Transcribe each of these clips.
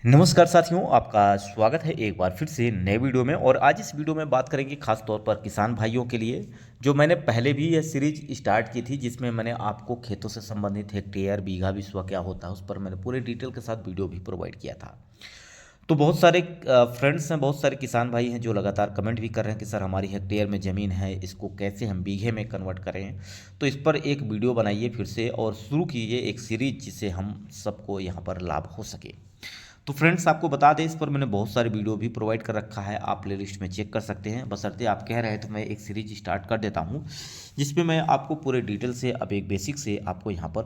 नमस्कार साथियों, आपका स्वागत है एक बार फिर से नए वीडियो में। और आज इस वीडियो में बात करेंगे खास तौर पर किसान भाइयों के लिए। जो मैंने पहले भी यह सीरीज स्टार्ट की थी जिसमें मैंने आपको खेतों से संबंधित हेक्टेयर बीघा बिस्वा क्या होता है उस पर मैंने पूरे डिटेल के साथ वीडियो भी प्रोवाइड किया था। तो बहुत सारे फ्रेंड्स हैं, बहुत सारे किसान भाई हैं जो लगातार कमेंट भी कर रहे हैं कि सर हमारी हेक्टेयर में ज़मीन है, इसको कैसे हम बीघे में कन्वर्ट करें। तो इस पर एक वीडियो बनाइए फिर से और शुरू कीजिए एक सीरीज जिससे हम सबको यहाँ पर लाभ हो सके। तो फ्रेंड्स आपको बता दें, इस पर मैंने बहुत सारे वीडियो भी प्रोवाइड कर रखा है, आप प्ले लिस्ट में चेक कर सकते हैं। बशर्ते आप कह रहे हैं तो मैं एक सीरीज स्टार्ट कर देता हूँ जिसमें मैं आपको पूरे डिटेल से अब एक बेसिक से आपको यहाँ पर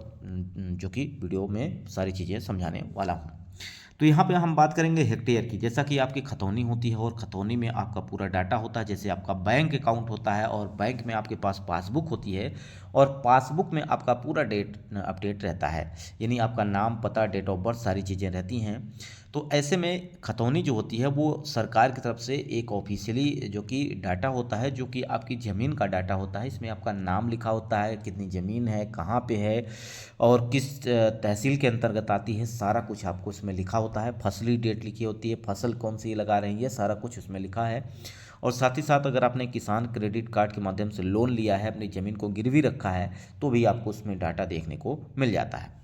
जो कि वीडियो में सारी चीज़ें समझाने वाला हूँ। तो यहाँ पे हम बात करेंगे हेक्टेयर की। जैसा कि आपकी खतौनी होती है और खतौनी में आपका पूरा डाटा होता है, जैसे आपका बैंक अकाउंट होता है और बैंक में आपके पास पासबुक होती है और पासबुक में आपका पूरा डेट अपडेट रहता है, यानी आपका नाम, पता, डेट ऑफ बर्थ सारी चीज़ें रहती हैं। तो ऐसे में खतौनी जो होती है वो सरकार की तरफ से एक ऑफिशियली जो कि डाटा होता है, जो कि आपकी ज़मीन का डाटा होता है। इसमें आपका नाम लिखा होता है, कितनी ज़मीन है, कहाँ पे है और किस तहसील के अंतर्गत आती है, सारा कुछ आपको इसमें लिखा होता है। फसली डेट लिखी होती है, फसल कौन सी लगा रही है, सारा कुछ उसमें लिखा है। और साथ ही साथ अगर आपने किसान क्रेडिट कार्ड के माध्यम से लोन लिया है, अपनी ज़मीन को गिरवी रखा है, तो भी आपको उसमें डाटा देखने को मिल जाता है।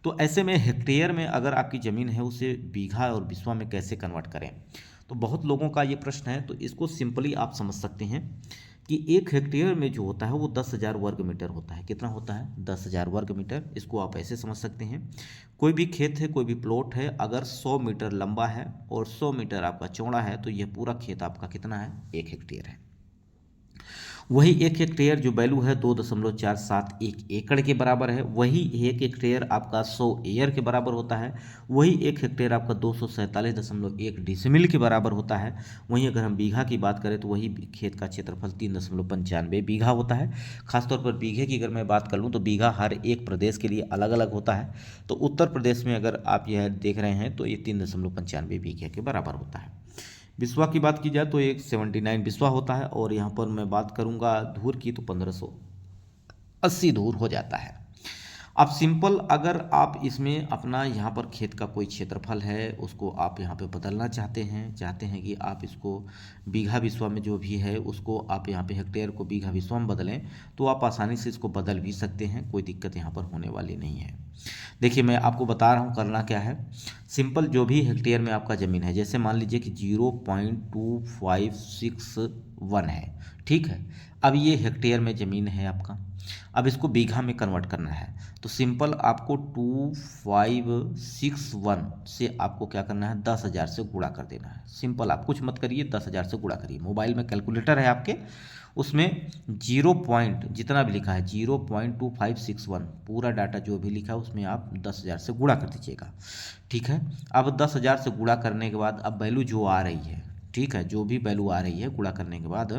तो ऐसे में हेक्टेयर में अगर आपकी ज़मीन है उसे बीघा और बिस्वा में कैसे कन्वर्ट करें, तो बहुत लोगों का ये प्रश्न है। तो इसको सिंपली आप समझ सकते हैं कि एक हेक्टेयर में जो होता है वो 10,000 वर्ग मीटर होता है। कितना होता है? 10,000 वर्ग मीटर। इसको आप ऐसे समझ सकते हैं, कोई भी खेत है, कोई भी प्लॉट है, अगर 100 मीटर लंबा है और 100 मीटर आपका चौड़ा है तो यह पूरा खेत आपका कितना है? 1 हेक्टेयर है। वही 1 हेक्टेयर जो वैल्यू है 2,471 एकड़ के बराबर है। वही 1 हेक्टेयर आपका 100 एयर के बराबर होता है। वही 1 हेक्टेयर आपका 247.1 डिसमिल के बराबर होता है। वहीं अगर हम बीघा की बात करें तो वही खेत का क्षेत्रफल 3.95 बीघा होता है। खासतौर पर बीघे की अगर मैं बात कर लूँ तो बीघा हर एक प्रदेश के लिए अलग अलग होता है। तो उत्तर प्रदेश में अगर आप यह देख रहे हैं तो ये 3.95 बीघे के बराबर होता है। बिस्वा की बात की जाए तो एक 79 बिस्वा होता है और यहाँ पर मैं बात करूँगा धूर की तो 1580 धूर हो जाता है। अब सिंपल अगर आप इसमें अपना यहाँ पर खेत का कोई क्षेत्रफल है उसको आप यहाँ पे बदलना चाहते हैं कि आप इसको बीघा बिस्वा में जो भी है उसको आप यहाँ पे हेक्टेयर को बीघा बिस्वा में बदलें, तो आप आसानी से इसको बदल भी सकते हैं, कोई दिक्कत यहाँ पर होने वाली नहीं है। देखिए मैं आपको बता रहा हूँ करना क्या है। सिंपल जो भी हेक्टेयर में आपका ज़मीन है, जैसे मान लीजिए कि 0.2561 है, ठीक है। अब ये हेक्टेयर में ज़मीन है आपका, अब इसको बीघा में कन्वर्ट करना है। तो सिंपल आपको 2561 से आपको क्या करना है? 10,000 से गुणा कर देना है। सिंपल, आप कुछ मत करिए, 10,000 से गुणा करिए। मोबाइल में कैलकुलेटर है आपके, उसमें जीरो पॉइंट जितना भी लिखा है 0.2561 पूरा डाटा जो भी लिखा है उसमें आप 10,000 से गुणा कर दीजिएगा, ठीक है। अब 10,000 से गुणा करने के बाद अब वैल्यू जो आ रही है, ठीक है, जो भी वैल्यू आ रही है गुणा करने के बाद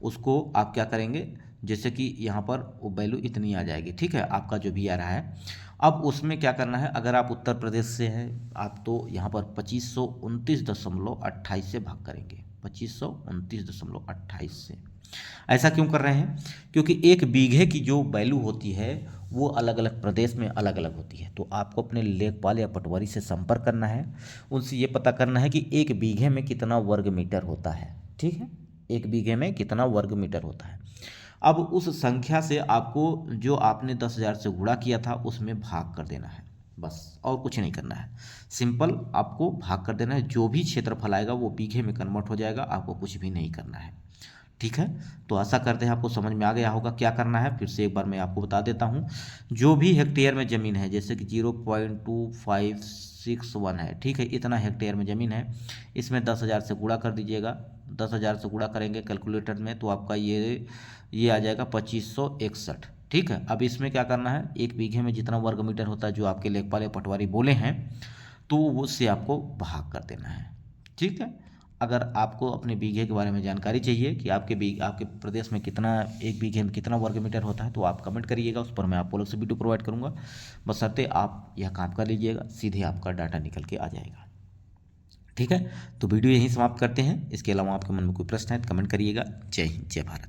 उसको आप क्या करेंगे, जैसे कि यहाँ पर वो वैल्यू इतनी आ जाएगी, ठीक है, आपका जो भी आ रहा है। अब उसमें क्या करना है, अगर आप उत्तर प्रदेश से हैं आप तो यहाँ पर 2529.28 से भाग करेंगे, 2529.28 से। ऐसा क्यों कर रहे हैं? क्योंकि एक बीघे की जो वैल्यू होती है वो अलग अलग प्रदेश में अलग अलग होती है। तो आपको अपने लेखपाल या पटवारी से संपर्क करना है, उनसे ये पता करना है कि एक बीघे में कितना वर्ग मीटर होता है, ठीक है, एक बीघे में कितना वर्ग मीटर होता है। अब उस संख्या से आपको जो आपने 10,000 से गुणा किया था उसमें भाग कर देना है, बस, और कुछ नहीं करना है। सिंपल आपको भाग कर देना है, जो भी क्षेत्रफल आएगा वो बीघे में कन्वर्ट हो जाएगा, आपको कुछ भी नहीं करना है, ठीक है। तो आशा करते हैं आपको समझ में आ गया होगा क्या करना है। फिर से एक बार मैं आपको बता देता हूँ, जो भी हेक्टेयर में ज़मीन है, जैसे कि 0.2561 है, ठीक है, इतना हेक्टेयर में ज़मीन है, इसमें 10,000 से गुणा कर दीजिएगा। 10,000 से गुणा करेंगे कैलकुलेटर में तो आपका ये आ जाएगा 2561, ठीक है। अब इसमें क्या करना है, एक बीघे में जितना वर्ग मीटर होता है जो आपके लेखपाल या पटवारी बोले हैं तो उससे आपको भाग कर देना है, ठीक है। अगर आपको अपने बीघे के बारे में जानकारी चाहिए कि आपके प्रदेश में कितना, एक बीघे में कितना वर्ग मीटर होता है, तो आप कमेंट करिएगा, उस पर मैं आपको अलग से वीडियो प्रोवाइड करूंगा। बशर्ते आप यह काम कर लीजिएगा, सीधे आपका डाटा निकल के आ जाएगा, ठीक है। तो वीडियो यहीं समाप्त करते हैं। इसके अलावा आपके मन में कोई प्रश्न है तो कमेंट करिएगा। जय हिंद, जय भारत।